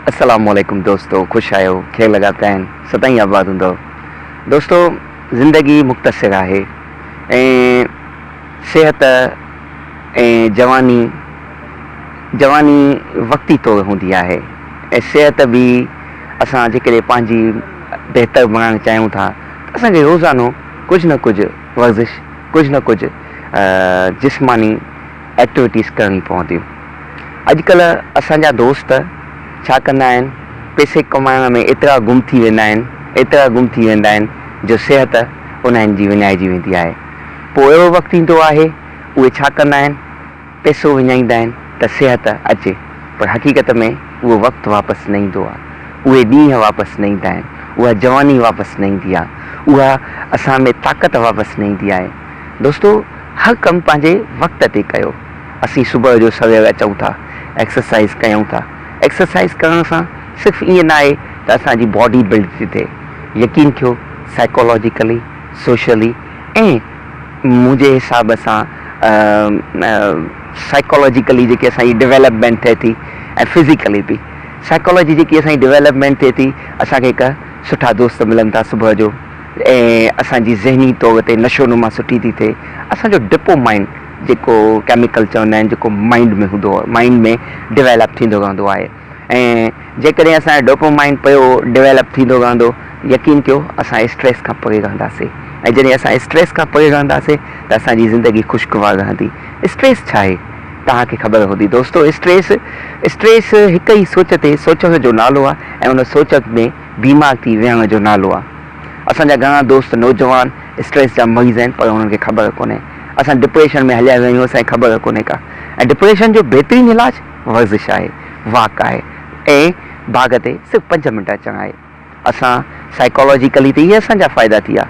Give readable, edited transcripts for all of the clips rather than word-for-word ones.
अस्सलामुअलैकुम दोस्तों, खुश आयो, खेल लगा पैन सदाई आबाद हूंदो। दोस्तों, ज़िंदगी मुख़्तसिर आहे ऐं सिहत ऐं जवानी वक़्ती तौर हूंदी आहे ऐं सिहत बि असां जेकॾहिं पंहिंजी बहितर बणाइणु चाहियूं था त असांखे रोज़ानो कुझु न कुझु वर्ज़िश, कुझु न कुझु जिस्मानी एक्टिविटीज़ करणी पवंदियूं। अॼुकल्ह असांजा दोस्त छा कंदा आहिनि, पैसे कमाइण में एतिरा गुम थी वेंदा आहिनि जो सिहत उन्हनि जी विञाइजी वेंदी आहे। पोइ अहिड़ो वक़्तु ईंदो आहे, उहे छा कंदा आहिनि, पैसो विञाईंदा आहिनि त सिहत अचे, पर हक़ीक़त में उहो वक़्तु वापसि न ईंदो आहे, उहे ॾींहं वापसि न ईंदा आहिनि, उहा जवानी वापसि न ईंदी आहे, उहा असां में ताक़त वापसि न ईंदी आहे। दोस्तो, हर कमु पंहिंजे वक़्त ते कयो। असीं सुबुह जो सवेल अचूं था, एक्सरसाइज़ कयूं था। एक्सरसाइज़ करण सां सिर्फ़ु ईअं न आहे त असांजी बॉडी बिल्ड थी थिए, यकीन कयो साइकोलॉजिकली, सोशली ऐं मुंहिंजे हिसाब सां साइकोलॉजिकली जेकी असांजी डेवलपमेंट थिए थी ऐं फिज़िकली बि। साइकोलॉजी जेकी असांजी डेवलपमेंट थिए थी, असांखे हिकु सुठा दोस्त मिलनि था सुबुह जो ऐं असांजी ज़हनी तौर ते नशोनुमा सुठी थी थिए। असांजो डोपामाइन जेको केमिकल चवंदा आहिनि, जेको माइंड में हूंदो आहे, माइंड में डेवलप थींदो रहंदो आहे ऐं जेकॾहिं असांजो डोपामाइन पियो डेवलप थींदो रहंदो, यकीन कयो असां स्ट्रेस खां परे रहंदासीं ऐं जॾहिं असां स्ट्रेस खां परे रहंदासीं त असांजी ज़िंदगी ख़ुशगवार रहंदी। स्ट्रेस छा आहे तव्हांखे ख़बर हूंदी दोस्तो। स्ट्रेस हिकु ई सोचण जो नालो आहे ऐं उन सोच में बीमार थी विहण जो नालो आहे। असांजा घणा दोस्त नौजवान स्ट्रेस जा मरीज़ आहिनि, पर उन्हनि खे ख़बर कोन्हे। असां डिप्रेशन में हलिया विया आहियूं, असांखे ख़बर कोन्हे का। ऐं डिप्रेशन जो बहितरीनु इलाजु वर्ज़िश आहे, वॉक आहे ऐं बाग़ ते सिर्फ़ु 5 मिंट अचणु आहे। असां साइकोलॉजिकली त इहे असांजा फ़ाइदा थी विया।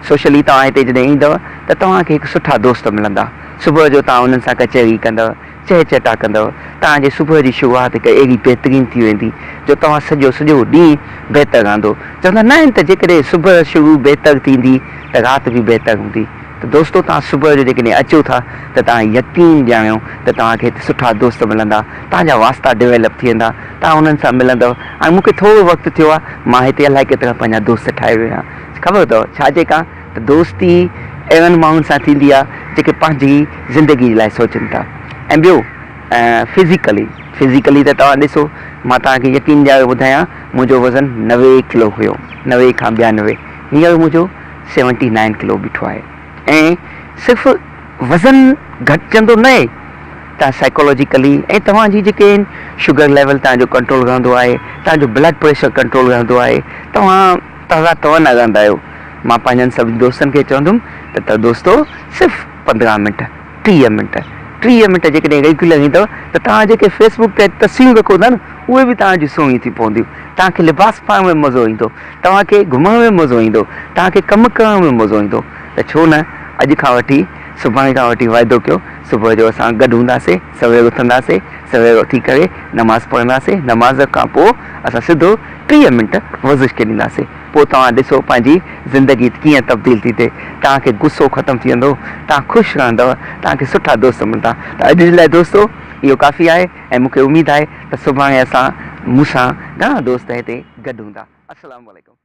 सोशली तव्हां हिते जॾहिं ईंदव त तव्हांखे हिकु सुठा दोस्त मिलंदा। सुबुह जो तव्हां उन्हनि सां कचहरी कंदव, चटा कंदव, तव्हांजे सुबुह जी शुरूआति हिकु अहिड़ी बहितरीनु थी वेंदी जो तव्हां सॼो ॾींहुं बहितर रहंदो। चवंदा न आहिनि त जेकॾहिं सुबुह शुरू बहितर थींदी त राति बि बहितर हूंदी। त दोस्तो, तव्हां सुबुह जो जेकॾहिं अचो था त तव्हां यकीन ॼाणियो त तव्हांखे हिते सुठा दोस्त मिलंदा, तव्हांजा वास्ता डेवलप थी वेंदा, तव्हां उन्हनि सां मिलंदव। ऐं मूंखे थोरो वक़्तु थियो आहे, मां हिते अलाए केतिरा पंहिंजा दोस्त ठाहे वियो आहियां। ख़बर अथव छाजे का त दोस्ती अहिड़नि माण्हुनि सां थींदी आहे जेके पंहिंजी ज़िंदगी जे लाइ सोचनि था। ऐं ॿियो फिज़िकली त तव्हां ॾिसो, मां तव्हांखे यकीन ॼाणे ॿुधायां, मुंहिंजो वज़न 90 किलो हुयो, 90 खां 92। हींअर मुंहिंजो 79 किलो बीठो आहे। ऐं सिर्फ़ु वज़न घटिजंदो न आहे, तव्हां साइकोलॉजिकली ऐं तव्हांजी जेके आहिनि शुगर लेवल तव्हांजो कंट्रोल रहंदो आहे, तव्हांजो ब्लड प्रेशर कंट्रोल रहंदो आहे, तव्हां न रहंदा आहियो। मां पंहिंजनि सभिनी दोस्तनि खे चवंदुमि त दोस्तो सिर्फ़ु 15 मिंट 30 मिंट जेकॾहिं रेगुलर ईंदव त तव्हां जेके फेसबुक ते तस्वीरूं रखो था न, उहे बि तव्हांजी सुहिणियूं थी पवंदियूं। तव्हांखे लिबास पाइण में मज़ो ईंदो, तव्हांखे घुमण में मज़ो ईंदो, तव्हांखे कमु करण में मज़ो ईंदो। त छो न अॼु खां वठी, सुभाणे खां वठी वाइदो कयो, सुबुह जो असां गॾु हूंदासीं, सवेल उथंदासीं, सवेल उथी करे नमाज़ पढ़ंदासीं, नमाज़ खां पोइ असां सिधो 30 मिंट वर्ज़िश के ॾींदासीं। पोइ तव्हां ॾिसो पंहिंजी ज़िंदगी कीअं तब्दील थी थिए। तव्हांखे गुस्सो ख़तमु थी वेंदो, तव्हां ख़ुशि रहंदव, तव्हांखे सुठा दोस्त मिलंदा। त अॼु जे लाइ दोस्तो इहो काफ़ी आहे ऐं मूंखे उमेदु आहे त सुभाणे मूंसां घणा दोस्त हिते गॾु हूंदा। अस्सलामु अलैकुम।